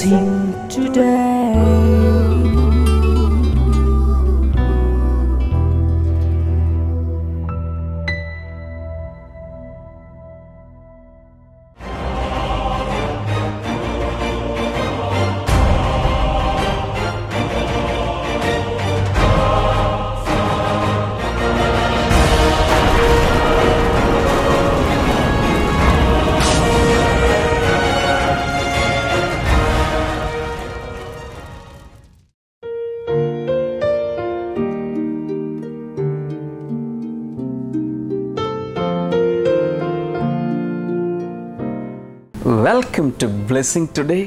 blessing today. Welcome to blessing today.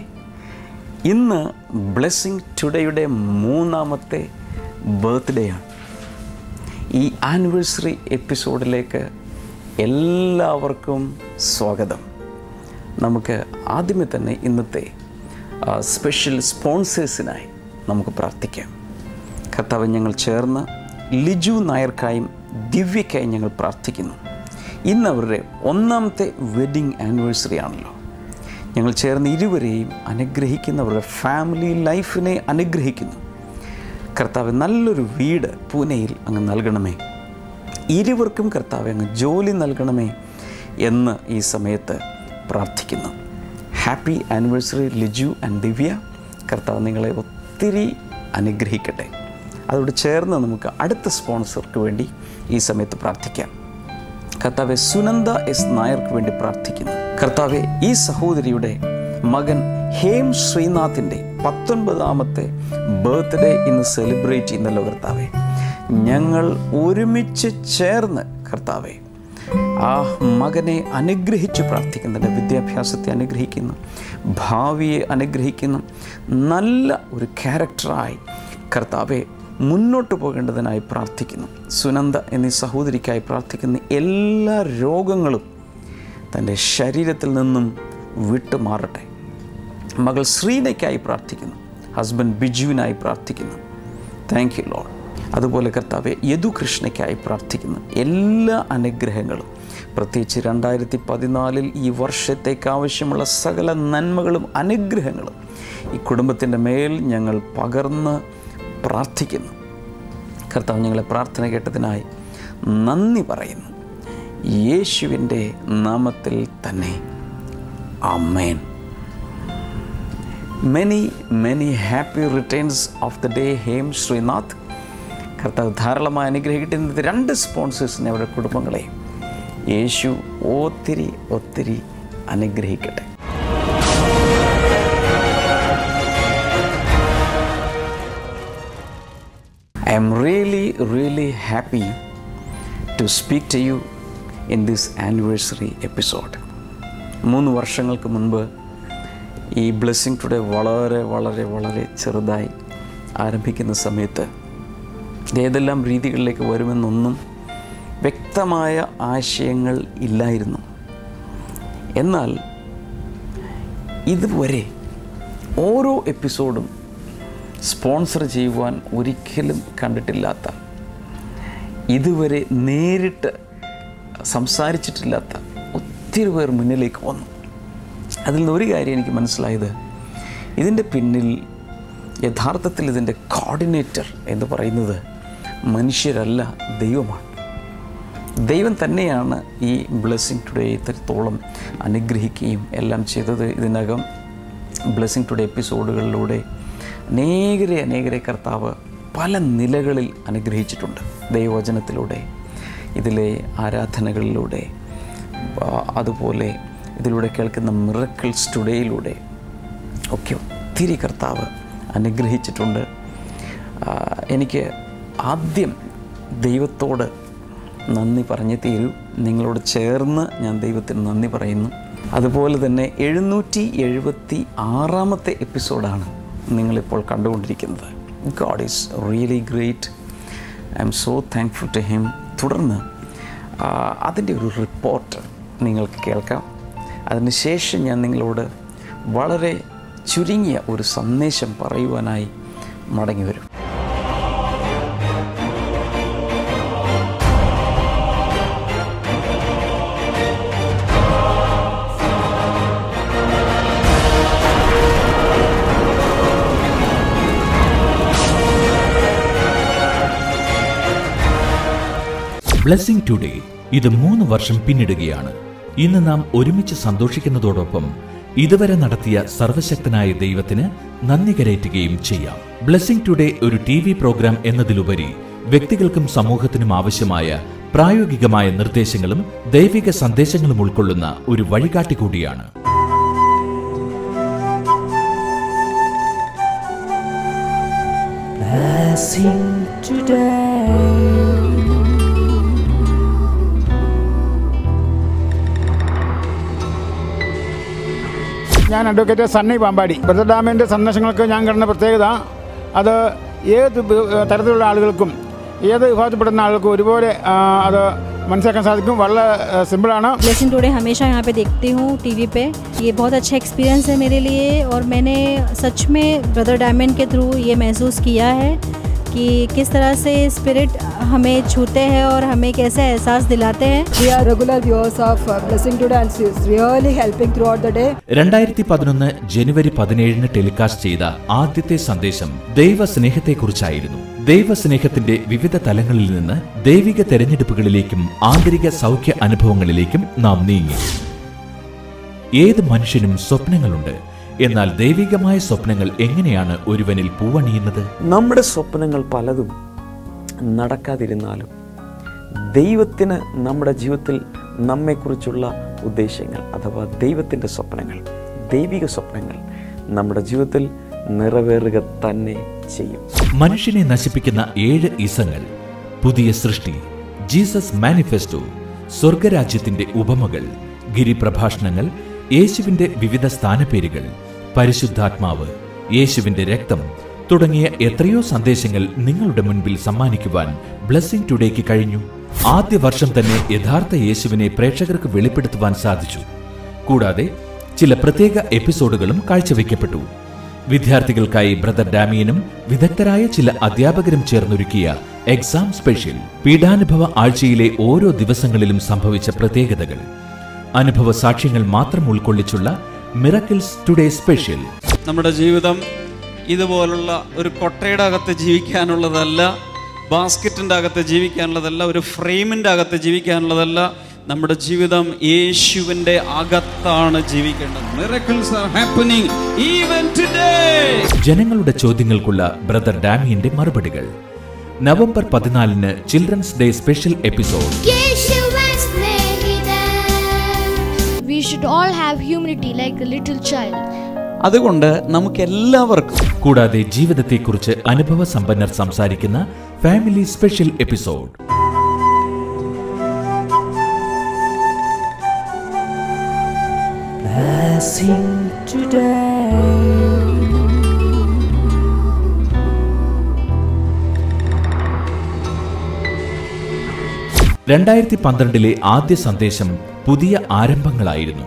ഇന്ന് blessing ടുഡേയുടെ 3ാമത്തെ ബർത്ത്ഡേ ആണ്. ഈ ആനിവേഴ്സറി എപ്പിസോഡിലേക്ക് എല്ലാവർക്കും സ്വാഗതം. നമുക്ക് ആദ്യമേ തന്നെ ഇന്നത്തെ സ്പെഷ്യൽ സ്പോൺസേഴ്സിനായി നമുക്ക് പ്രാർത്ഥിക്കാം. കർത്താവ്, ഞങ്ങൾ ചേർന്ന് ലിജു നായർക്കായും ദിവ്യക്കായും ഞങ്ങൾ പ്രാർത്ഥിക്കുന്നു. ഇന്ന് അവരുടെ 1ാമത്തെ വെഡ്ഡിങ് ആനിവേഴ്സറി ആണല്ലോ. ഞങ്ങൾ ചേർന്ന് ഇരുവരെയും അനുഗ്രഹിക്കുന്നു, അവരുടെ ഫാമിലി ലൈഫിനെ അനുഗ്രഹിക്കുന്നു. കർത്താവ്, നല്ലൊരു വീട് പൂനെയിൽ അങ്ങ് നൽകണമേ. ഇരുവർക്കും കർത്താവ് അങ്ങ് ജോലി നൽകണമേ എന്ന് ഈ സമയത്ത് പ്രാർത്ഥിക്കുന്നു. ഹാപ്പി ആനിവേഴ്സറി ലിജു ആൻഡ് ദിവ്യ. കർത്താവ് നിങ്ങളെ ഒത്തിരി അനുഗ്രഹിക്കട്ടെ. അതോട് ചേർന്ന് നമുക്ക് അടുത്ത സ്പോൺസർക്ക് വേണ്ടി ഈ സമയത്ത് പ്രാർത്ഥിക്കാം. കർത്താവെ, സുനന്ദ എസ് നായർക്ക് വേണ്ടി പ്രാർത്ഥിക്കുന്നു. കർത്താവെ, ഈ സഹോദരിയുടെ മകൻ ഹേം ശ്രീനാഥിൻ്റെ 19ാമത്തെ ബർത്ത്ഡേ ഇന്ന് സെലിബ്രേറ്റ് ചെയ്യുന്നല്ലോ കർത്താവെ. ഞങ്ങൾ ഒരുമിച്ച് ചേർന്ന് കർത്താവെ ആ മകനെ അനുഗ്രഹിച്ച് പ്രാർത്ഥിക്കുന്നുണ്ട്. വിദ്യാഭ്യാസത്തെ അനുഗ്രഹിക്കുന്നു, ഭാവിയെ അനുഗ്രഹിക്കുന്നു. നല്ല ഒരു ക്യാരക്ടറായി കർത്താവെ മുന്നോട്ട് പോകേണ്ടതിനായി പ്രാർത്ഥിക്കുന്നു. സുനന്ദ എന്നീ സഹോദരിക്കായി പ്രാർത്ഥിക്കുന്ന എല്ലാ രോഗങ്ങളും തൻ്റെ ശരീരത്തിൽ നിന്നും വിട്ടുമാറട്ടെ. മകൾ ശ്രീനയ്ക്കായി പ്രാർത്ഥിക്കുന്നു. ഹസ്ബൻഡ് ബിജുവിനായി പ്രാർത്ഥിക്കുന്നു. Thank you Lord. അതുപോലെ കർത്താവെ, യദുകൃഷ്ണയ്ക്കായി പ്രാർത്ഥിക്കുന്നു. എല്ലാ അനുഗ്രഹങ്ങളും, പ്രത്യേകിച്ച് 2014 ഈ വർഷത്തേക്ക് ആവശ്യമുള്ള സകല നന്മകളും അനുഗ്രഹങ്ങളും ഈ കുടുംബത്തിൻ്റെ മേൽ ഞങ്ങൾ പകർന്ന് പ്രാർത്ഥിക്കുന്നു. കർത്താവ്, ഞങ്ങളെ പ്രാർത്ഥന കേട്ടതിനായി നന്ദി പറയുന്നു. യേശുവിൻ്റെ നാമത്തിൽ തന്നെ ആമേൻ. Many happy returns of the day Hem Sreenath. കർത്താവ് ധാരാളമായി അനുഗ്രഹിക്കട്ടെ. ഇന്നത്തെ 2 സ്പോൺസേഴ്സിനെ, അവരുടെ കുടുംബങ്ങളെ യേശു ഒത്തിരി അനുഗ്രഹിക്കട്ടെ. I am really happy to speak to you in this anniversary episode. 3 വർഷങ്ങൾക്ക് മുൻപ് ഈ ബ്ലെസ്സിങ് ടുഡേ വളരെ ചെറുതായി ആരംഭിക്കുന്ന സമയത്ത് ഏതെല്ലാം രീതികളിലേക്ക് വരുമെന്നൊന്നും വ്യക്തമായ ആശയങ്ങൾ ഇല്ലായിരുന്നു. എന്നാൽ ഇതുവരെ ഓരോ എപ്പിസോഡും സ്പോൺസർ ചെയ്യുവാൻ ഒരിക്കലും കണ്ടിട്ടില്ലാത്ത, ഇതുവരെ നേരിട്ട് സംസാരിച്ചിട്ടില്ലാത്ത ഒത്തിരി പേർ മുന്നിലേക്ക് വന്നു. അതിൽ നിന്ന് ഒരു കാര്യം എനിക്ക് മനസ്സിലായത്, ഇതിൻ്റെ പിന്നിൽ യഥാർത്ഥത്തിൽ ഇതിൻ്റെ കോർഡിനേറ്റർ എന്ന് പറയുന്നത് മനുഷ്യരല്ല, ദൈവമാണ്. ദൈവം തന്നെയാണ് ഈ ബ്ലെസ്സിങ് ടുഡേ ഇത്രത്തോളം അനുഗ്രഹിക്കുകയും എല്ലാം ചെയ്തത്. ഇതിനകം ബ്ലെസ്സിങ് ടുഡേ എപ്പിസോഡുകളിലൂടെ അനേകരെ കർത്താവ് പല നിലകളിൽ അനുഗ്രഹിച്ചിട്ടുണ്ട്. ദൈവവചനത്തിലൂടെ, ഇതിലെ ആരാധനകളിലൂടെ, അതുപോലെ ഇതിലൂടെ കേൾക്കുന്ന മിറക്കിൾസ് ടുഡേയിലൂടെ ഒക്കെ ഒത്തിരി കർത്താവ് അനുഗ്രഹിച്ചിട്ടുണ്ട്. എനിക്ക് ആദ്യം ദൈവത്തോട് നന്ദി പറഞ്ഞേ തീരൂ. നിങ്ങളോട് ചേർന്ന് ഞാൻ ദൈവത്തിന് നന്ദി പറയുന്നു. അതുപോലെ തന്നെ 776ാമത്തെ എപ്പിസോഡാണ് നിങ്ങളിപ്പോൾ കണ്ടുകൊണ്ടിരിക്കുന്നത്. God is really great. I am so thankful to him. തുടർന്ന് അതിൻ്റെ ഒരു റിപ്പോർട്ട് നിങ്ങൾക്ക് കേൾക്കാം. അതിനുശേഷം ഞാൻ നിങ്ങളോട് വളരെ ചുരുങ്ങിയ ഒരു സന്ദേശം പറയുവാനായി മടങ്ങി വരും. ബ്ലെസ്സിംഗ് ടുഡേ ഇത് 3 വർഷം പിന്നിടുകയാണ്. ഇന്ന് നാം ഒരുമിച്ച് സന്തോഷിക്കുന്നതോടൊപ്പം ഇതുവരെ നടത്തിയ സർവശക്തനായ ദൈവത്തിന് നന്ദി കരയറ്റുകയും ചെയ്യാം. ബ്ലെസ്സിംഗ് ടുഡേ ഒരു TV പ്രോഗ്രാം എന്നതിലുപരി വ്യക്തികൾക്കും സമൂഹത്തിനും ആവശ്യമായ പ്രായോഗികമായ നിർദ്ദേശങ്ങളും ദൈവിക സന്ദേശങ്ങളും ഉൾക്കൊള്ളുന്ന ഒരു വഴികാട്ടി കൂടിയാണ്. Blessing today. ഞാൻ അഡ്വക്കേറ്റ് സണ്ണി പാമ്പാടി. ബ്രദർ ഡാമിൻ്റെ സന്ദേശങ്ങൾക്ക് ഞാൻ കാണുന്ന പ്രത്യേകത അത് ഏത് തരത്തിലുള്ള ആളുകൾക്കും ഏത് വിഭാഗത്തിൽപ്പെടുന്ന ആളുകൾക്കും ഒരുപോലെ അത് മനസ്സിലാക്കാൻ സാധിക്കും. വളരെ സിമ്പിളാണ്. ब्लेसिंग टुडे हमेशा यहाँ पे देखती हूँ टीवी पे. ये बहुत अच्छा एक्सपीरियंस है मेरे लिए और मैंने सच में ब्रदर डायमंड के थ्रू ये महसूस किया है कि किस तरह से स्पिरिट हमें छूते हैं और हमें कैसे एहसास दिलाते हैं. We are regular viewers of Blessing Today and she is really helping throughout the day. 2011 January 17 telecast ചെയ്ത ആദ്യത്തെ സന്ദേശം ദൈവസ്നേഹത്തെക്കുറിച്ചായിരുന്നു. ദൈവസ്നേഹത്തിന്റെ വിവിധ തലങ്ങളിൽ നിന്ന് ദൈവിക തെരഞ്ഞെടുപ്പുകളിലേക്കും ആന്തരിക സൗഖ്യ അനുഭവങ്ങളിലേക്കും നാം നീങ്ങി. ഏത് മനുഷ്യനും സ്വപ്നങ്ങളുണ്ട്. എന്നാൽ ദൈവികമായ സ്വപ്നങ്ങൾ എങ്ങനെയാണ് ഒരുവനിൽ പൂവണിയുന്നത്? നമ്മുടെ സ്വപ്നങ്ങൾ പലതും നടക്കാതിരുന്നാലും ദൈവത്തിന് നമ്മുടെ ജീവിതത്തിൽ നമ്മെക്കുറിച്ചുള്ള ഉദ്ദേശങ്ങൾ അഥവാ ദൈവത്തിൻ്റെ സ്വപ്നങ്ങൾ, ദൈവിക സ്വപ്നങ്ങൾ നമ്മുടെ ജീവിതത്തിൽ നിറവേറുക തന്നെ ചെയ്യും. മനുഷ്യനെ നശിപ്പിക്കുന്ന 7 ഇസങ്ങൾ, പുതിയ സൃഷ്ടി, ജീസസ് മാനിഫെസ്റ്റോ, സ്വർഗരാജ്യത്തിന്റെ ഉപമകൾ, ഗിരിപ്രഭാഷണങ്ങൾ, യേശുവിന്റെ വിവിധ സ്ഥാനപ്പേരുകൾ, പരിശുദ്ധാത്മാവ്, യേശുവിന്റെ രക്തം തുടങ്ങിയ എത്രയോ സന്ദേശങ്ങൾ നിങ്ങളുടെ മുൻപിൽ സമ്മാനിക്കുവാൻ ബ്ലെസ്സിംഗ് ടുഡേക്ക് കഴിഞ്ഞു. ആദ്യ വർഷം തന്നെ യഥാർത്ഥ യേശുവിനെ പ്രേക്ഷകർക്ക് വെളിപ്പെടുത്തുവാൻ സാധിച്ചു. കൂടാതെ ചില പ്രത്യേക എപ്പിസോഡുകളും കാഴ്ചവെക്കപ്പെട്ടു. വിദ്യാർത്ഥികൾക്കായി ബ്രദർ ഡാമിയനും വിദഗ്ധരായ ചില അധ്യാപകരും ചേർന്നൊരുക്കിയ എക്സാം സ്പെഷ്യൽ, പീഡാനുഭവ ആഴ്ചയിലെ ഓരോ ദിവസങ്ങളിലും സംഭവിച്ച പ്രത്യേകതകൾ, അനുഭവ സാക്ഷ്യങ്ങൾ മാത്രം ഉൾക്കൊള്ളിച്ചുള്ള മിറക്കിൾസ് ടുഡേ സ്പെഷ്യൽ. നമ്മുടെ ജീവിതം ഇതുപോലുള്ള ഒരു കൊട്ടയുടെ അകത്ത് ജീവിക്കാനുള്ളതല്ല, ബാസ്ക്കറ്റിൻ്റെ അകത്ത് ജീവിക്കാനുള്ളതല്ല, ഒരു ഫ്രെയിമിൻ്റെ അകത്ത് ജീവിക്കാനുള്ളതല്ല. നമ്മുടെ ജീവിതം യേശുവിൻ്റെ അകത്താണ് ജീവിക്കേണ്ടത്. Miracles are happening even today. ജനങ്ങളുടെ ചോദ്യങ്ങൾക്കുള്ള ബ്രദർ ഡാമിയന്റെ മറുപടികൾ. November 14 children's day special episode. We should all have humility like a little child. അതുകൊണ്ട് നമുക്ക് എല്ലാവർക്കും, കൂടാതെ ജീവിതത്തെക്കുറിച്ച് അനുഭവ സമ്പന്നർ സംസാരിക്കുന്ന family special episode. Blessing today. 2012 ആദ്യ സന്ദേശം പുതിയ ആരംഭങ്ങളായിരുന്നു.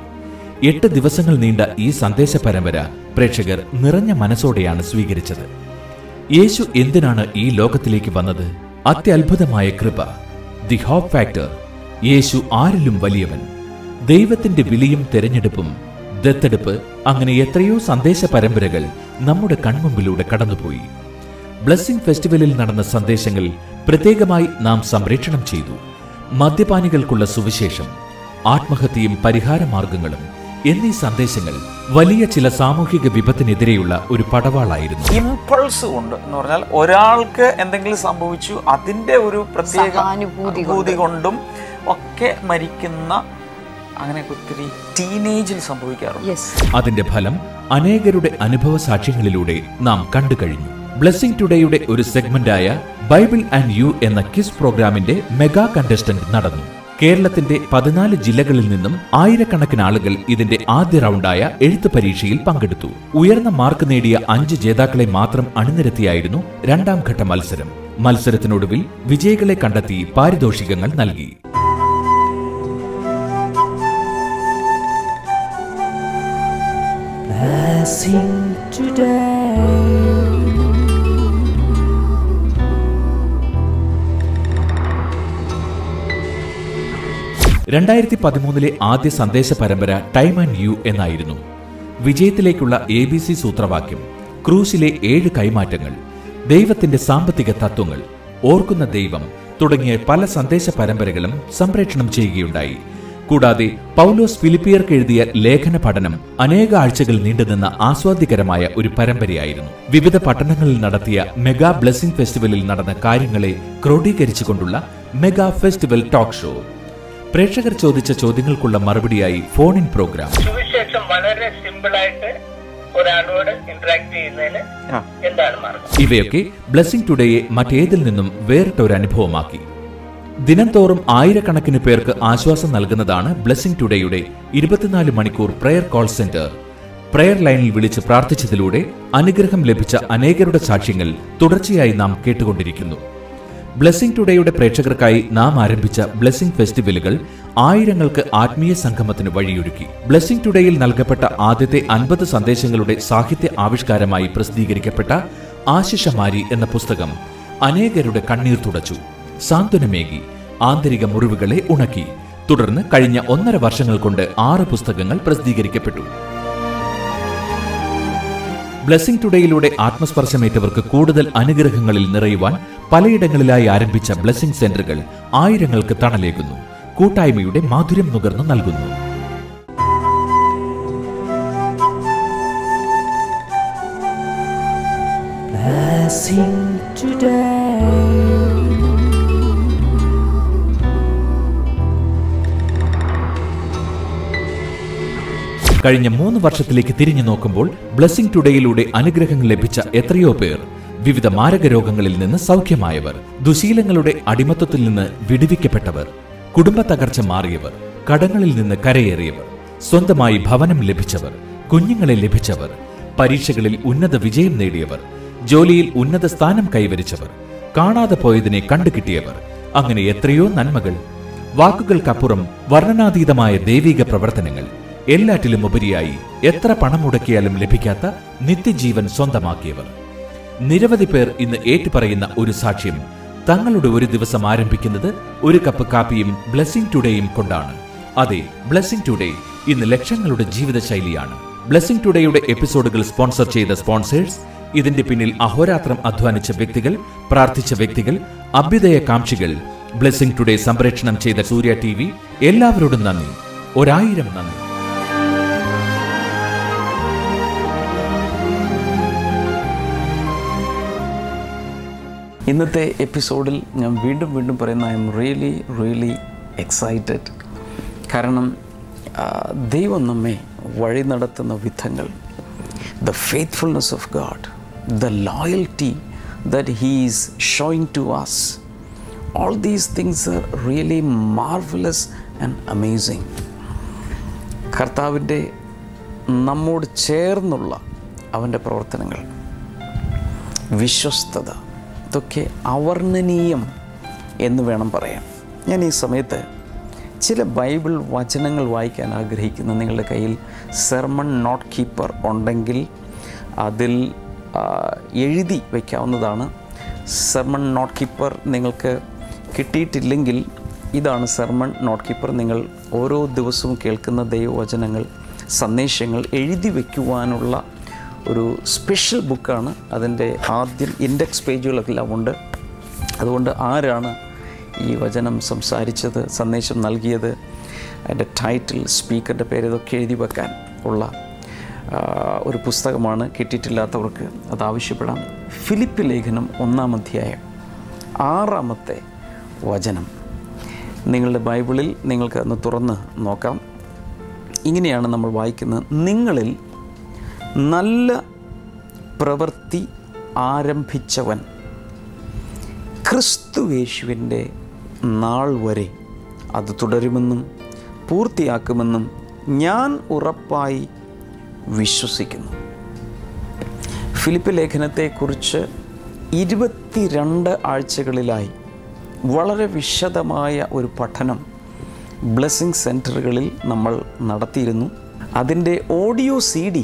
8 ദിവസങ്ങൾ നീണ്ട ഈ സന്ദേശ പരമ്പര പ്രേക്ഷകർ നിറഞ്ഞ മനസ്സോടെയാണ് സ്വീകരിച്ചത്. യേശു എന്തിനാണ് ഈ ലോകത്തിലേക്ക് വന്നത്? അത്യത്ഭുതമായ കൃപ, ദി ഹോപ്പ് ഫാക്ടർ, യേശു ആരിലും വലിയവൻ, ദൈവത്തിന്റെ വിളിയും തെരഞ്ഞെടുപ്പും, ദത്തെടുപ്പ്, അങ്ങനെ എത്രയോ സന്ദേശ പരമ്പരകൾ നമ്മുടെ കൺമുമ്പിലൂടെ കടന്നുപോയി. ബ്ലെസ്സിംഗ് ഫെസ്റ്റിവലിൽ നടന്ന സന്ദേശങ്ങൾ പ്രത്യേകമായി നാം സംപ്രേഷണം ചെയ്തു. മദ്യപാനികൾക്കുള്ള സുവിശേഷം, ആത്മഹത്യയും പരിഹാര മാർഗങ്ങളും എന്നീ സന്ദേശങ്ങൾ വലിയ ചില സാമൂഹിക വിപത്തിനെതിരെയുള്ള ഒരു പടവാളായിരുന്നു. ഇമ്പൾസ് കൊണ്ട് എന്ന് പറഞ്ഞാൽ ഒരാൾക്ക് എന്തെങ്കിലും സംഭവിച്ചു അതിൻ്റെ ഒരു പ്രത്യേക അനുഭൂതി കൊണ്ടും ഒക്കെ മരിക്കുന്ന അങ്ങനെ ഒത്തിരി ടീനേജിൽ സംഭവിക്കാറുണ്ട്. അതിന്റെ ഫലം അനേകരുടെ അനുഭവ സാക്ഷ്യങ്ങളിലൂടെ നാം കണ്ടു കഴിഞ്ഞു. ബ്ലെസ്സിംഗ് ടുഡേയുടെ ഒരു സെഗ്മെന്റായ ബൈബിൾ ആൻഡ് യു എന്ന ക്വിസ് പ്രോഗ്രാമിന്റെ മെഗാ കണ്ടസ്റ്റന്റ് നടന്നു. കേരളത്തിന്റെ 14 ജില്ലകളിൽ നിന്നും ആയിരക്കണക്കിന് ആളുകൾ ഇതിന്റെ ആദ്യ റൗണ്ടായ എഴുത്ത് പരീക്ഷയിൽ പങ്കെടുത്തു. ഉയർന്ന മാർക്ക് നേടിയ 5 ജേതാക്കളെ മാത്രം അണിനിരത്തിയായിരുന്നു 2ാം ഘട്ട മത്സരം. മത്സരത്തിനൊടുവിൽ വിജയികളെ കണ്ടെത്തി പാരിതോഷികങ്ങൾ നൽകി. Blessing today. 2013 ആദ്യ സന്ദേശ പരമ്പര ടൈം ആൻഡ് യു എന്നായിരുന്നു. വിജയത്തിലേക്കുള്ള ABC സൂത്രവാക്യം, ക്രൂശിലെ 7 കൈമാറ്റങ്ങൾ, ദൈവത്തിന്റെ സാമ്പത്തിക തത്വങ്ങൾ, ഓർക്കുന്ന ദൈവം, തുടങ്ങിയ പല സന്ദേശ പരമ്പരകളും സംപ്രേഷണം ചെയ്യുകയുണ്ടായി. കൂടാതെ പൗലോസ് ഫിലിപ്പിയർക്ക് എഴുതിയ ലേഖന പഠനം അനേക ആഴ്ചകൾ നീണ്ടുനിന്ന ആസ്വാദ്യകരമായ ഒരു പരമ്പരയായിരുന്നു. വിവിധ പട്ടണങ്ങളിൽ നടത്തിയ മെഗാ ബ്ലെസ്സിംഗ് ഫെസ്റ്റിവലിൽ നടന്ന കാര്യങ്ങളെ ക്രോഡീകരിച്ചുകൊണ്ടുള്ള മെഗാ ഫെസ്റ്റിവൽ ടോക്ക് ഷോ. പ്രേക്ഷകർ ചോദിച്ച ചോദ്യങ്ങൾക്കുള്ള മറുപടിയായി ഫോൺ ഇൻ പ്രോഗ്രാം. സുവിശേഷം വളരെ സിമ്പിളായിട്ട് ഒരാളോട് ഇന്ററാക്ട് ചെയ്യുന്നതിന് എന്താണ് മാർഗം? ഇവയൊക്കെ ബ്ലെസ്സിംഗ് ടുഡേയെ മറ്റേതിൽ നിന്നും വേറിട്ടൊരു അനുഭവമാക്കി. ദിനംതോറും ആയിരക്കണക്കിന് പേർക്ക് ആശ്വാസം നൽകുന്നതാണ് ബ്ലെസ്സിംഗ് ടുഡേയുടെ 24 മണിക്കൂർ പ്രയർ കോൾ സെന്റർ. പ്രയർ ലൈനിൽ വിളിച്ച് പ്രാർത്ഥിച്ചതിലൂടെ അനുഗ്രഹം ലഭിച്ച അനേകരുടെ സാക്ഷ്യങ്ങൾ തുടർച്ചയായി നാം കേട്ടുകൊണ്ടിരിക്കുന്നു. ബ്ലെസ്സിംഗ് ടുഡേയുടെ പ്രേക്ഷകർക്കായി നാം ആരംഭിച്ച ബ്ലെസ്സിംഗ് ഫെസ്റ്റിവലുകൾ ആയിരങ്ങൾക്ക് ആത്മീയ സംഗമത്തിന് വഴിയൊരുക്കി. ബ്ലെസ്സിംഗ് ടുഡേയിൽ നൽകപ്പെട്ട ആദ്യത്തെ 50 സന്ദേശങ്ങളുടെ സാഹിത്യ ആവിഷ്കാരമായി പ്രസിദ്ധീകരിക്കപ്പെട്ട ആശിഷമാരി എന്ന പുസ്തകം അനേകരുടെ കണ്ണീർ തുടച്ചു, സാന്ത്വനമേകി, ആന്തരിക മുറിവുകളെ ഉണക്കി. തുടർന്ന് കഴിഞ്ഞ 1.5 വർഷങ്ങൾ കൊണ്ട് 6 പുസ്തകങ്ങൾ പ്രസിദ്ധീകരിക്കപ്പെട്ടു. ബ്ലെസ്സിംഗ് ടുഡേയിലൂടെ ആത്മസ്പർശമേറ്റവർക്ക് കൂടുതൽ അനുഗ്രഹങ്ങളിൽ നിറയുവാൻ പലയിടങ്ങളിലായി ആരംഭിച്ച ബ്ലെസ്സിംഗ് സെന്ററുകൾ ആയിരങ്ങൾക്ക് തണലേകുന്നു, കൂട്ടായ്മയുടെ മാധുര്യം നുകർന്നു നൽകുന്നു. Blessing today. കഴിഞ്ഞ 3 വർഷത്തിലേക്ക് തിരിഞ്ഞു നോക്കുമ്പോൾ ബ്ലെസ്സിംഗ് ടുഡേയിലൂടെ അനുഗ്രഹങ്ങൾ ലഭിച്ച എത്രയോ പേർ, വിവിധ മാരക രോഗങ്ങളിൽ നിന്ന് സൗഖ്യമായവർ, ദുശീലങ്ങളുടെ അടിമത്തത്തിൽ നിന്ന് വിടുവിക്കപ്പെട്ടവർ, കുടുംബ തകർച്ച മാറിയവർ, കടങ്ങളിൽ നിന്ന് കരയേറിയവർ, സ്വന്തമായി ഭവനം ലഭിച്ചവർ, കുഞ്ഞുങ്ങളെ ലഭിച്ചവർ, പരീക്ഷകളിൽ ഉന്നത വിജയം നേടിയവർ, ജോലിയിൽ ഉന്നത സ്ഥാനം കൈവരിച്ചവർ, കാണാതെ പോയതിനെ കണ്ടുകിട്ടിയവർ, അങ്ങനെ എത്രയോ നന്മകൾ. വാക്കുകൾക്കപ്പുറം വർണ്ണനാതീതമായ ദൈവിക പ്രവർത്തനങ്ങൾ. എല്ലാറ്റിലും ഉപരിയായി എത്ര പണം മുടക്കിയാലും ലഭിക്കാത്ത നിത്യജീവൻ സ്വന്തമാക്കിയവർ. നിരവധി പേർ ഇന്ന് ഏറ്റുപറയുന്ന ഒരു സാക്ഷ്യം തങ്ങളുടെ ഒരു ദിവസം ആരംഭിക്കുന്നത് ഒരു കപ്പ് കാപ്പിയും ബ്ലെസ്സിംഗ് ടുഡേയും കൊണ്ടാണ്. അതെ, ബ്ലെസ്സിംഗ് ടുഡേ ഇന്ന് ലക്ഷങ്ങളുടെ ജീവിതശൈലിയാണ്. ബ്ലെസ്സിംഗ് ടുഡേയുടെ എപ്പിസോഡുകൾ സ്പോൺസർ ചെയ്ത സ്പോൺസേഴ്സ്, ഇതിന്റെ പിന്നിൽ അഹോരാത്രം അധ്വാനിച്ച വ്യക്തികൾ, പ്രാർത്ഥിച്ച വ്യക്തികൾ, അഭ്യുദയകാംക്ഷികൾ, ബ്ലെസ്സിംഗ് ടുഡേ സംപ്രേഷണം ചെയ്ത സൂര്യ TV, എല്ലാവരോടും നന്ദി, 1000 നന്ദി. ഇന്നത്തെ എപ്പിസോഡിൽ ഞാൻ വീണ്ടും പറയുന്ന ഐ എം റിയലി എക്സൈറ്റഡ്. കാരണം ദൈവം നമ്മെ വഴി നടത്തുന്ന വിധങ്ങൾ, the faithfulness of God, the loyalty that he is showing to us, all these things are really marvellous and amazing. കർത്താവിൻ്റെ നമ്മോട് ചേർന്നുള്ള അവൻ്റെ പ്രവർത്തനങ്ങൾ, വിശ്വസ്തത, ഇതൊക്കെ അവർണ്ണനീയം എന്ന് വേണം പറയാൻ. ഞാൻ ഈ സമയത്ത് ചില ബൈബിൾ വചനങ്ങൾ വായിക്കാൻ ആഗ്രഹിക്കുന്ന നിങ്ങളുടെ കയ്യിൽ സെർമൺ നോട്ട് കീപ്പർ ഉണ്ടെങ്കിൽ അതിൽ എഴുതി വയ്ക്കാവുന്നതാണ്. സെർമൺ നോട്ട് കീപ്പർ നിങ്ങൾക്ക് കിട്ടിയിട്ടില്ലെങ്കിൽ ഇതാണ് സെർമൺ നോട്ട് കീപ്പർ. നിങ്ങൾ ഓരോ ദിവസവും കേൾക്കുന്ന ദൈവവചനങ്ങൾ, സന്ദേശങ്ങൾ എഴുതി വയ്ക്കുവാനുള്ള ഒരു സ്പെഷ്യൽ ബുക്കാണ്. അതിൻ്റെ ആദ്യം ഇൻഡെക്സ് പേജുകളെല്ലാം ഉണ്ട്. അതുകൊണ്ട് ആരാണ് ഈ വചനം സംസാരിച്ചത്, സന്ദേശം നൽകിയത്, അതിൻ്റെ ടൈറ്റിൽ, സ്പീക്കറുടെ പേര്, ഇതൊക്കെ എഴുതി വെക്കാൻ ഉള്ള ഒരു പുസ്തകമാണ്. കിട്ടിയിട്ടില്ലാത്തവർക്ക് അത് ആവശ്യപ്പെടാം. ഫിലിപ്പ് ലേഖനം 1-ാം അധ്യായം 6-ാമത്തെ വചനം നിങ്ങളുടെ ബൈബിളിൽ നിങ്ങൾക്ക് ഒന്ന് തുറന്ന് നോക്കാം. ഇങ്ങനെയാണ് നമ്മൾ വായിക്കുന്നത്: നിങ്ങളിൽ നല്ല പ്രവൃത്തി ആരംഭിച്ചവൻ ക്രിസ്തുയേശുവിൻ്റെ നാൾ വരെ അത് തുടരുമെന്നും പൂർത്തിയാക്കുമെന്നും ഞാൻ ഉറപ്പായി വിശ്വസിക്കുന്നു. ഫിലിപ്പ് ലേഖനത്തെക്കുറിച്ച് 22 ആഴ്ചകളിലായി വളരെ വിശദമായ ഒരു പഠനം ബ്ലെസ്സിംഗ് സെൻറ്ററുകളിൽ നമ്മൾ നടത്തിയിരുന്നു. അതിൻ്റെ ഓഡിയോ CD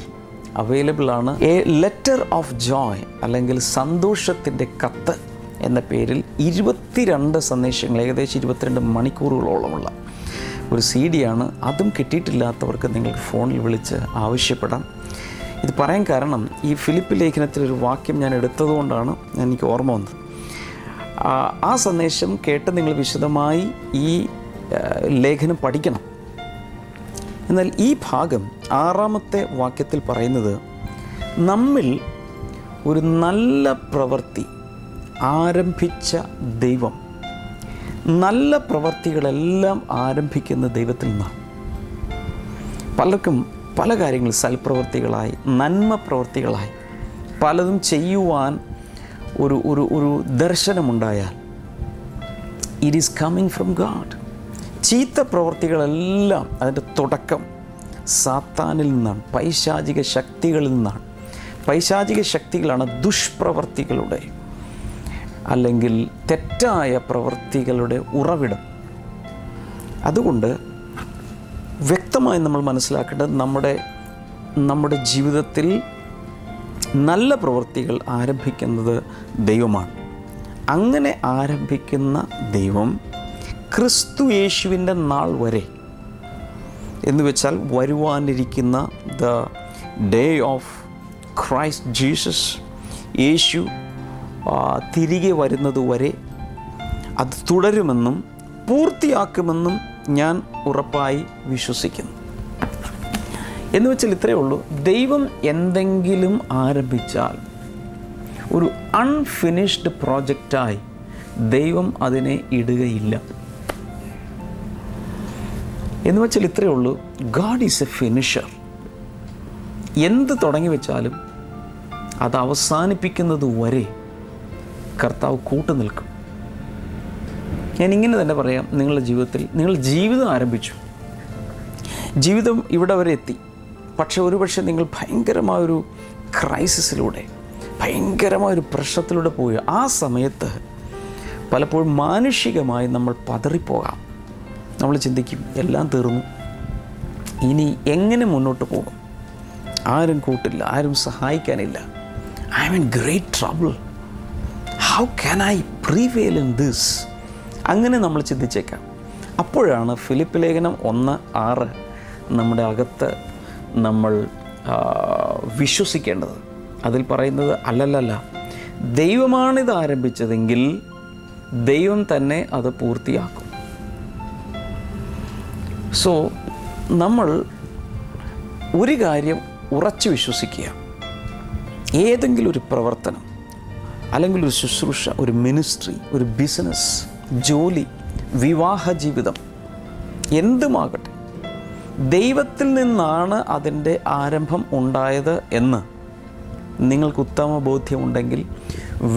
അവൈലബിൾ ആണ്. എ ലെറ്റർ ഓഫ് ജോയ്, അല്ലെങ്കിൽ സന്തോഷത്തിൻ്റെ കത്ത് എന്ന പേരിൽ 22 സന്ദേശങ്ങൾ, ഏകദേശം 22 മണിക്കൂറുകളോളമുള്ള ഒരു CD ആണ്. അതും കിട്ടിയിട്ടില്ലാത്തവർക്ക് നിങ്ങൾക്ക് ഫോണിൽ വിളിച്ച് ആവശ്യപ്പെടാം. ഇത് പറയാൻ കാരണം, ഈ ഫിലിപ്പ് ലേഖനത്തിലൊരു വാക്യം ഞാൻ എടുത്തതുകൊണ്ടാണ് എനിക്ക് ഓർമ്മ വന്നത്. ആ സന്ദേശം കേട്ട് നിങ്ങൾ വിശദമായി ഈ ലേഖനം പഠിക്കണം. എന്നാൽ ഈ ഭാഗം 6-ാമത്തെ വാക്യത്തിൽ പറയുന്നത്, നമ്മിൽ ഒരു നല്ല പ്രവൃത്തി ആരംഭിച്ച ദൈവം, നല്ല പ്രവൃത്തികളെല്ലാം ആരംഭിക്കുന്ന ദൈവത്തിൽ നിന്നാണ്. പലർക്കും പല കാര്യങ്ങൾ സൽപ്രവൃത്തികളായി, നന്മ പ്രവൃത്തികളായി പലതും ചെയ്യുവാൻ ഒരു ദർശനമുണ്ടായാൽ it is coming from God. ചീത്ത പ്രവൃത്തികളെല്ലാം അതിൻ്റെ തുടക്കം സാത്താനിൽ നിന്നാണ്, പൈശാചിക ശക്തികളിൽ നിന്നാണ്. പൈശാചിക ശക്തികളാണ് ദുഷ്പ്രവൃത്തികളുടെ അല്ലെങ്കിൽ തെറ്റായ പ്രവൃത്തികളുടെ ഉറവിടം. അതുകൊണ്ട് വ്യക്തമായി നമ്മൾ മനസ്സിലാക്കേണ്ടത് നമ്മുടെ ജീവിതത്തിൽ നല്ല പ്രവൃത്തികൾ ആരംഭിക്കുന്നത് ദൈവമാണ്. അങ്ങനെ ആരംഭിക്കുന്ന ദൈവം ക്രിസ്തു യേശുവിൻ്റെ നാൾ വരെ, എന്ന് വെച്ചാൽ വരുവാനിരിക്കുന്ന the day of Christ Jesus, Yeshu തിരികെ വരുന്നതുവരെ അത് തുടരുമെന്നും പൂർത്തിയാക്കുമെന്നും ഞാൻ ഉറപ്പായി വിശ്വസിക്കുന്നു. എന്ന് വെച്ചാൽ ഇത്രയേ ഉള്ളൂ, ദൈവം എന്തെങ്കിലും ആരംഭിച്ചാൽ ഒരു അൺഫിനിഷ്ഡ് പ്രോജക്റ്റായി ദൈവം അതിനെ ഇടുകയില്ല. എന്ന് വെച്ചാൽ ഇത്രയേ ഉള്ളൂ, ഗാഡ് ഈസ് എ ഫിനിഷർ. എന്ത് തുടങ്ങി വെച്ചാലും അത് അവസാനിപ്പിക്കുന്നത് വരെ കർത്താവ് കൂട്ടുനിൽക്കും. ഞാനിങ്ങനെ തന്നെ പറയാം, നിങ്ങളുടെ ജീവിതത്തിൽ നിങ്ങൾ ജീവിതം ആരംഭിച്ചു, ജീവിതം ഇവിടെ വരെ എത്തി. പക്ഷെ ഒരുപക്ഷെ നിങ്ങൾ ഭയങ്കരമായൊരു ക്രൈസിസിലൂടെ, ഭയങ്കരമായൊരു പ്രശ്നത്തിലൂടെ പോയി. ആ സമയത്ത് പലപ്പോഴും മാനുഷികമായി നമ്മൾ പതറിപ്പോകാം. നമ്മൾ ചിന്തിക്കും, എല്ലാം തീർന്നു, ഇനി എങ്ങനെ മുന്നോട്ട് പോകും? ആരും കൂട്ടില്ല, ആരും സഹായിക്കാനില്ല. I am in great trouble, how can I prevail in this? അങ്ങനെ നമ്മൾ ചിന്തിച്ചേക്കാം. അപ്പോഴാണ് ഫിലിപ്പ് ലേഖനം 1:6 നമ്മുടെ അകത്ത് നമ്മൾ വിശ്വസിക്കേണ്ടത്. അതിൽ പറയുന്നത്, അല്ലല്ല, ദൈവമാണിത് ആരംഭിച്ചതെങ്കിൽ ദൈവം തന്നെ അത് പൂർത്തിയാക്കും. സോ നമ്മൾ ഒരു കാര്യം ഉറച്ചു വിശ്വസിക്കുക, ഏതെങ്കിലും ഒരു പ്രവർത്തനം അല്ലെങ്കിൽ ഒരു ശുശ്രൂഷ, ഒരു മിനിസ്ട്രി, ഒരു ബിസിനസ്, ജോലി, വിവാഹ ജീവിതം, എന്തുമാകട്ടെ, ദൈവത്തിൽ നിന്നാണ് അതിൻ്റെ ആരംഭം ഉണ്ടായത് എന്ന് നിങ്ങൾക്ക് ഉത്തമ ബോധ്യമുണ്ടെങ്കിൽ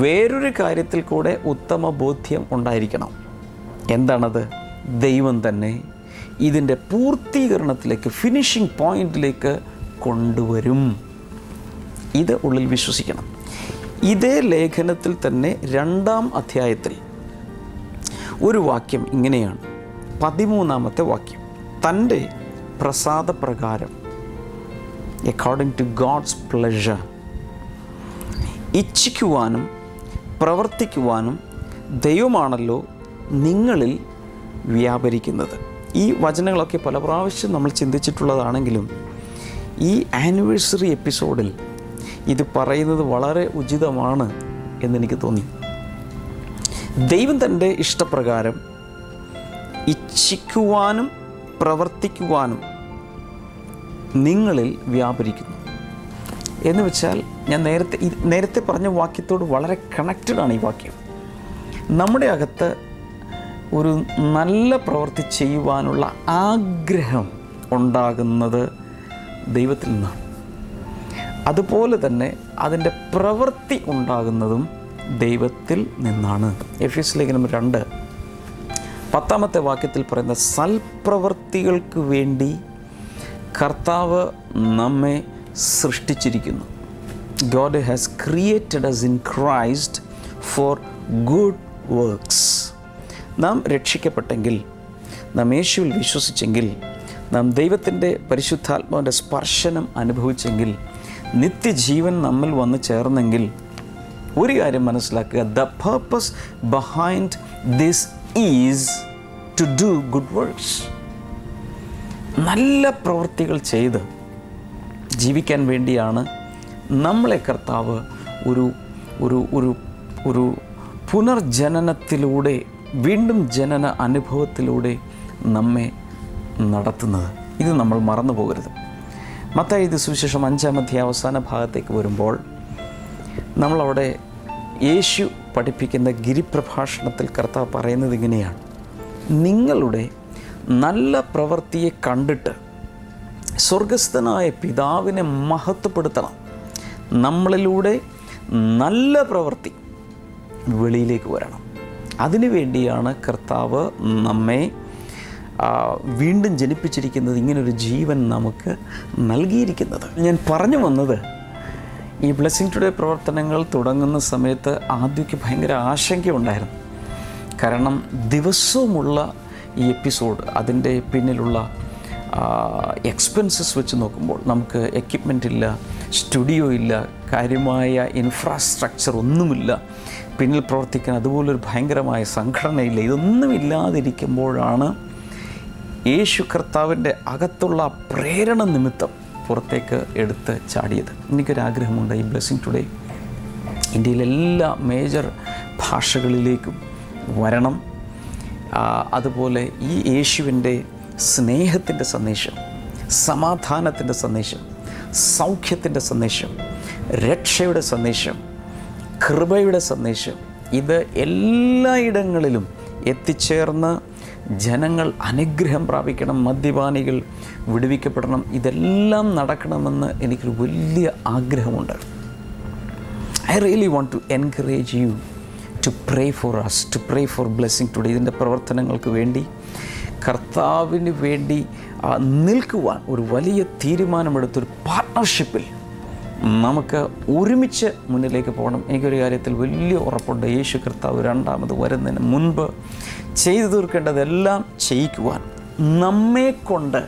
വേറൊരു കാര്യത്തിൽ കൂടെ ഉത്തമ ബോധ്യം ഉണ്ടായിരിക്കണം. എന്താണത്? ദൈവം തന്നെ ഇതിൻ്റെ പൂർത്തീകരണത്തിലേക്ക്, ഫിനിഷിംഗ് പോയിന്റിലേക്ക് കൊണ്ടുവരും. ഇത് ഉള്ളിൽ വിശ്വസിക്കണം. ഇതേ ലേഖനത്തിൽ തന്നെ 2-ാം അധ്യായത്തിൽ ഒരു വാക്യം ഇങ്ങനെയാണ്, 13-ാമത്തെ വാക്യം, തൻ്റെ പ്രസാദപ്രകാരം, അക്കോർഡിംഗ് ടു ഗോഡ്സ് പ്ലഷർ, ഇച്ഛിക്കുവാനും പ്രവർത്തിക്കുവാനും ദൈവമാണല്ലോ നിങ്ങളിൽ വ്യാപരിക്കുന്നത്. ഈ വചനങ്ങളൊക്കെ പല പ്രാവശ്യം നമ്മൾ ചിന്തിച്ചിട്ടുള്ളതാണെങ്കിലും ഈ ആനിവേഴ്സറി എപ്പിസോഡിൽ ഇത് പറയുന്നത് വളരെ ഉചിതമാണ് എന്നെനിക്ക് തോന്നി. ദൈവം തൻ്റെ ഇഷ്ടപ്രകാരം ഇച്ഛിക്കുവാനും പ്രവർത്തിക്കുവാനും നിങ്ങളിൽ വ്യാപരിക്കുന്നു. എന്ന് വെച്ചാൽ ഞാൻ നേരത്തെ പറഞ്ഞ വാക്യത്തോട് വളരെ കണക്റ്റഡാണ് ഈ വാക്യം. നമ്മുടെ അകത്ത് ഒരു നല്ല പ്രവൃത്തി ചെയ്യുവാനുള്ള ആഗ്രഹം ഉണ്ടാകുന്നത് ദൈവത്തിൽ നിന്നാണ്. അതുപോലെ തന്നെ അതിൻ്റെ പ്രവൃത്തി ഉണ്ടാകുന്നതും ദൈവത്തിൽ നിന്നാണ്. എഫെസ്യ ലേഖനം 2:10 വാക്യത്തിൽ പറയുന്ന, സൽപ്രവൃത്തികൾക്ക് വേണ്ടി കർത്താവ് നമ്മെ സൃഷ്ടിച്ചിരിക്കുന്നു. God has created us in Christ for good works. നാം രക്ഷിക്കപ്പെട്ടെങ്കിൽ, നാം യേശുവിൽ വിശ്വസിച്ചെങ്കിൽ, നാം ദൈവത്തിൻ്റെ പരിശുദ്ധാത്മാവിൻ്റെ സ്പർശനം അനുഭവിച്ചെങ്കിൽ, നിത്യജീവൻ നമ്മിൽ വന്ന് ചേർന്നെങ്കിൽ, ഒരു കാര്യം മനസ്സിലാക്കുക, the purpose behind this is to do good works. നല്ല പ്രവൃത്തികൾ ചെയ്ത് ജീവിക്കാൻ വേണ്ടിയാണ് നമ്മളെ കർത്താവ് ഒരു ഒരു ഒരു ഒരു പുനർജനനത്തിലൂടെ, വീണ്ടും ജനന അനുഭവത്തിലൂടെ നമ്മെ നടത്തുന്നത്. ഇത് നമ്മൾ മറന്നു പോകരുത്. മത്തായി സുവിശേഷം 5-ാം അധ്യായ അവസാന ഭാഗത്തേക്ക് വരുമ്പോൾ നമ്മളവിടെ യേശു പഠിപ്പിക്കുന്ന ഗിരിപ്രഭാഷണത്തിൽ കർത്താവ് പറയുന്നത് ഇങ്ങനെയാണ്: നിങ്ങളുടെ നല്ല പ്രവൃത്തിയെ കണ്ടിട്ട് സ്വർഗസ്ഥനായ പിതാവിനെ മഹത്വപ്പെടുത്തണം. നമ്മളിലൂടെ നല്ല പ്രവൃത്തി വെളിയിലേക്ക് വരണം. അതിനു വേണ്ടിയാണ് കർത്താവ് നമ്മെ വീണ്ടും ജനിപ്പിച്ചിരിക്കുന്നത്, ഇങ്ങനൊരു ജീവൻ നമുക്ക് നൽകിയിരിക്കുന്നത്. ഞാൻ പറഞ്ഞു വന്നത്, ഈ ബ്ലെസ്സിങ് ടുഡേ പ്രവർത്തനങ്ങൾ തുടങ്ങുന്ന സമയത്ത് ആദ്യമൊക്കെ ഭയങ്കര ആശങ്കയുണ്ടായിരുന്നു. കാരണം ദിവസവുമുള്ള ഈ എപ്പിസോഡ്, അതിൻ്റെ പിന്നിലുള്ള എക്സ്പെൻസസ് വെച്ച് നോക്കുമ്പോൾ നമുക്ക് എക്യുപ്മെൻ്റ് ഇല്ല, സ്റ്റുഡിയോ ഇല്ല, കാര്യമായ ഇൻഫ്രാസ്ട്രക്ചർ ഒന്നുമില്ല, പിന്നിൽ പ്രവർത്തിക്കാൻ അതുപോലൊരു ഭയങ്കരമായ സംഘടനയില്ല. ഇതൊന്നും ഇല്ലാതിരിക്കുമ്പോഴാണ് യേശു കർത്താവിൻ്റെ അകത്തുള്ള പ്രേരണ നിമിത്തം പുറത്തേക്ക് എടുത്ത് ചാടിയത്. എനിക്കൊരാഗ്രഹമുണ്ട്, ഈ ബ്ലെസ്സിങ് ടുഡേ ഇന്ത്യയിലെ എല്ലാ മേജർ ഭാഷകളിലേക്കും വരണം. അതുപോലെ ഈ യേശുവിൻ്റെ സ്നേഹത്തിൻ്റെ സന്ദേശം, സമാധാനത്തിൻ്റെ സന്ദേശം, സൗഖ്യത്തിൻ്റെ സന്ദേശം, രക്ഷയുടെ സന്ദേശം, കൃപയുടെ സന്ദേശം, ഇത് എല്ലായിടങ്ങളിലും എത്തിച്ചേർന്ന് ജനങ്ങൾ അനുഗ്രഹം പ്രാപിക്കണം, മദ്യപാനികൾ വിടുവിക്കപ്പെടണം. ഇതെല്ലാം നടക്കണമെന്ന് എനിക്കൊരു വലിയ ആഗ്രഹമുണ്ട്. I really want to encourage you to pray for us, to pray for blessing today. ഇതിൻ്റെ പ്രവർത്തനങ്ങൾക്ക് വേണ്ടി, കർത്താവിന് വേണ്ടി നിൽക്കുവാൻ ഒരു വലിയ തീരുമാനമെടുത്തൊരു പാർട്ട്ണർഷിപ്പിൽ നമുക്ക് ഒരുമിച്ച് മുന്നിലേക്ക് പോകണം. എനിക്കൊരു കാര്യത്തിൽ വലിയ ഉറപ്പുണ്ട്, യേശു കർത്താവ് രണ്ടാമത് വരുന്നതിന് മുൻപ് ചെയ്തു തീർക്കേണ്ടതെല്ലാം ചെയ്യിക്കുവാൻ നമ്മെ കൊണ്ട്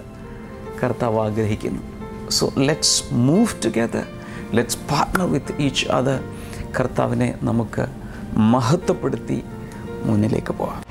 കർത്താവ് ആഗ്രഹിക്കുന്നു. So let's move together, let's partner with each other. കർത്താവിനെ നമുക്ക് മഹത്വപ്പെടുത്തി മുന്നിലേക്ക് പോകാം.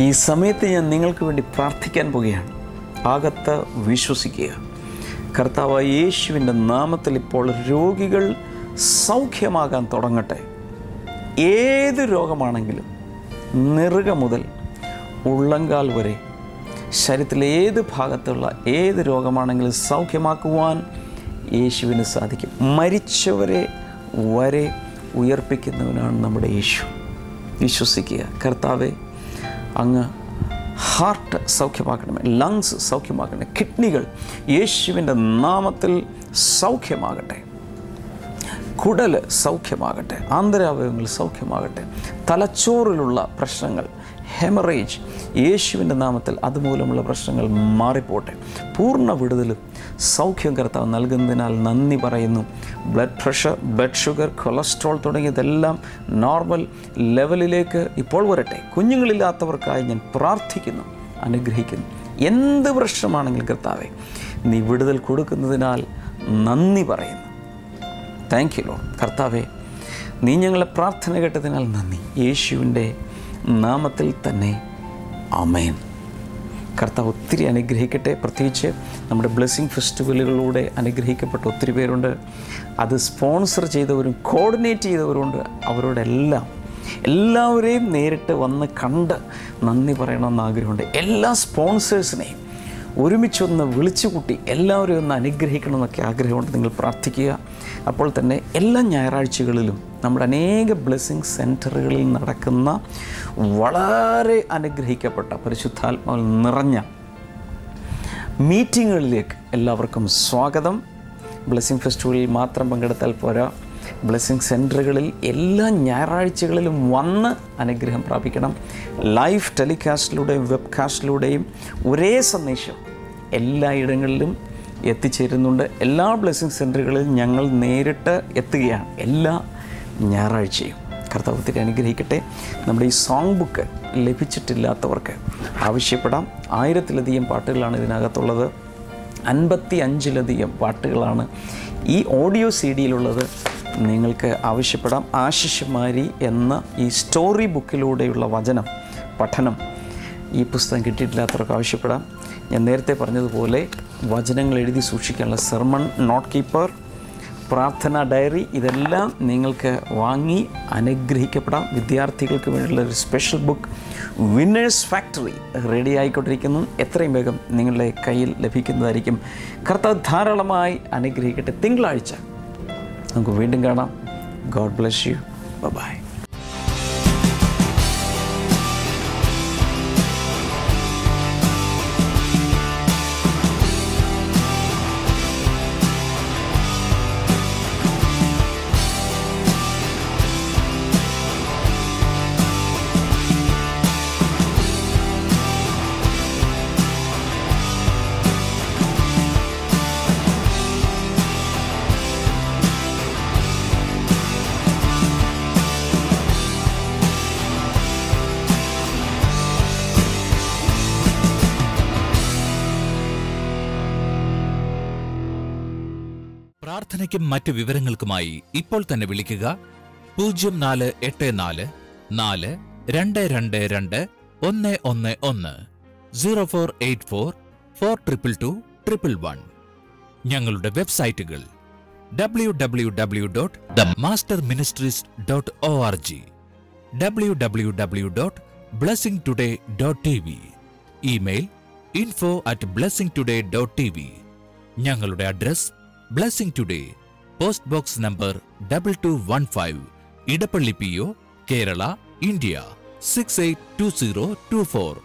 ഈ സമയത്ത് ഞാൻ നിങ്ങൾക്ക് വേണ്ടി പ്രാർത്ഥിക്കാൻ പോവുകയാണ്. അകത്ത് വിശ്വസിക്കുക. കർത്താവായ യേശുവിൻ്റെ നാമത്തിൽ ഇപ്പോൾ രോഗികൾ സൗഖ്യമാകാൻ തുടങ്ങട്ടെ. ഏത് രോഗമാണെങ്കിലും, നെറുക മുതൽ ഉള്ളങ്കാൽ വരെ, ശരീരത്തിലെ ഏത് ഭാഗത്തുള്ള ഏത് രോഗമാണെങ്കിലും സൗഖ്യമാക്കുവാൻ യേശുവിന് സാധിക്കും. മരിച്ചവരെ വരെ ഉയർപ്പിക്കുന്നവനാണ് നമ്മുടെ യേശു. വിശ്വസിക്കുക. കർത്താവെ, അങ്ങ് ഹാർട്ട് സൗഖ്യമാക്കണമേ, ലങ്സ് സൗഖ്യമാക്കണമേ, കിഡ്നികൾ യേശുവിൻ്റെ നാമത്തിൽ സൗഖ്യമാകട്ടെ, കുടൽ സൗഖ്യമാകട്ടെ, ആന്തരാവയവങ്ങൾ സൗഖ്യമാകട്ടെ, തലച്ചോറിലുള്ള പ്രശ്നങ്ങൾ, ഹെമറേജ് യേശുവിൻ്റെ നാമത്തിൽ അതുമൂലമുള്ള പ്രശ്നങ്ങൾ മാറിപ്പോട്ടെ. പൂർണ്ണ വിടുതലും സൗഖ്യം കർത്താവ് നൽകുന്നതിനാൽ നന്ദി പറയുന്നു. Blood pressure, blood sugar, cholesterol തുടങ്ങിയതെല്ലാം നോർമൽ ലെവലിലേക്ക് ഇപ്പോൾ വരട്ടെ. കുഞ്ഞുങ്ങളില്ലാത്തവർക്കായി ഞാൻ പ്രാർത്ഥിക്കുന്നു, അനുഗ്രഹിക്കുന്നു. എന്ത് പ്രശ്നമാണെങ്കിലും കർത്താവെ, നീ വിടുതൽ കൊടുക്കുന്നതിനാൽ നന്ദി പറയുന്നു. Thank you Lord. കർത്താവെ, നീ ഞങ്ങളെ പ്രാർത്ഥന കേട്ടതിനാൽ നന്ദി. യേശുവിൻ്റെ നാമത്തിൽ തന്നെ ആമേൻ. കർത്താവ് ഒത്തിരി അനുഗ്രഹിക്കട്ടെ. പ്രത്യേകിച്ച് നമ്മുടെ ബ്ലെസ്സിങ് ഫെസ്റ്റിവലുകളിലൂടെ അനുഗ്രഹിക്കപ്പെട്ട ഒത്തിരി പേരുണ്ട്. അത് സ്പോൺസർ ചെയ്തവരും കോർഡിനേറ്റ് ചെയ്തവരുണ്ട്. അവരോടെല്ലാം എല്ലാവരെയും നേരിട്ട് വന്ന് കണ്ട് നന്ദി പറയണമെന്ന് ആഗ്രഹമുണ്ട്. എല്ലാ സ്പോൺസേഴ്സിനെയും ഒരുമിച്ചൊന്ന് വിളിച്ചുകൂട്ടി എല്ലാവരെയും ഒന്ന് അനുഗ്രഹിക്കണമെന്നൊക്കെ ആഗ്രഹമുണ്ട്. നിങ്ങൾ പ്രാർത്ഥിക്കുക. അപ്പോൾ തന്നെ എല്ലാ ഞായറാഴ്ചകളിലും നമ്മുടെ അനേക ബ്ലെസ്സിങ് സെൻറ്ററുകളിൽ നടക്കുന്ന വളരെ അനുഗ്രഹിക്കപ്പെട്ട പരിശുദ്ധാത്മാവിൽ നിറഞ്ഞ മീറ്റിങ്ങുകളിലേക്ക് എല്ലാവർക്കും സ്വാഗതം. ബ്ലെസ്സിങ് ഫെസ്റ്റിവലിൽ മാത്രം പങ്കെടുത്താൽ പോരാ, ബ്ലെസ്സിങ് സെൻറ്ററുകളിൽ എല്ലാ ഞായറാഴ്ചകളിലും വന്ന് അനുഗ്രഹം പ്രാപിക്കണം. ലൈവ് ടെലികാസ്റ്റിലൂടെയും വെബ്കാസ്റ്റിലൂടെയും ഒരേ സന്ദേശം എല്ലായിടങ്ങളിലും എത്തിച്ചേരുന്നുണ്ട്. എല്ലാ ബ്ലെസ്സിങ് സെൻറ്ററുകളിലും ഞങ്ങൾ നേരിട്ട് എത്തുകയാണ് എല്ലാ ഞായറാഴ്ചയും. കർത്താവ് ഒത്തിരി അനുഗ്രഹിക്കട്ടെ. നമ്മുടെ ഈ സോങ് ബുക്ക് ലഭിച്ചിട്ടില്ലാത്തവർക്ക് ആവശ്യപ്പെടാം. 1000-ലധികം പാട്ടുകളാണ് ഇതിനകത്തുള്ളത്. 55-ലധികം പാട്ടുകളാണ് ഈ ഓഡിയോ CD-യിലുള്ളത്. നിങ്ങൾക്ക് ആവശ്യപ്പെടാം. ആശിഷമാരി എന്ന ഈ സ്റ്റോറി ബുക്കിലൂടെയുള്ള വചനം പഠനം ഈ പുസ്തകം കിട്ടിയിട്ടില്ലാത്തവർക്ക് ആവശ്യപ്പെടാം. ഞാൻ നേരത്തെ പറഞ്ഞതുപോലെ വചനങ്ങൾ എഴുതി സൂക്ഷിക്കാനുള്ള സെർമൺ നോട്ട് കീപ്പർ, പ്രാർത്ഥന ഡയറി, ഇതെല്ലാം നിങ്ങൾക്ക് വാങ്ങി അനുഗ്രഹിക്കപ്പെടാം. വിദ്യാർത്ഥികൾക്ക് വേണ്ടിയുള്ള ഒരു special book winners factory ready ആയിക്കൊണ്ടിരിക്കുന്നു. എത്രയും വേഗം നിങ്ങളുടെ കയ്യിൽ ലഭിക്കുന്നതായിരിക്കും. കർത്താവ് ധാരാളമായി അനുഗ്രഹിക്കട്ടെ. തിങ്കളാഴ്ച നമുക്ക് വീണ്ടും കാണാം. God bless you. ബൈ. പ്രാർത്ഥനയ്ക്കും മറ്റ് വിവരങ്ങൾക്കുമായി ഇപ്പോൾ തന്നെ വിളിക്കുക 0484 422 111 0484 422 ഞങ്ങളുടെ വെബ്സൈറ്റുകൾ www.themasterministries.org, www.blessingtoday.tv, ഇമെയിൽ info@blessingtoday.tv. ഞങ്ങളുടെ address blessing today, post box number 2215, Edappally PO, Kerala, India 682024.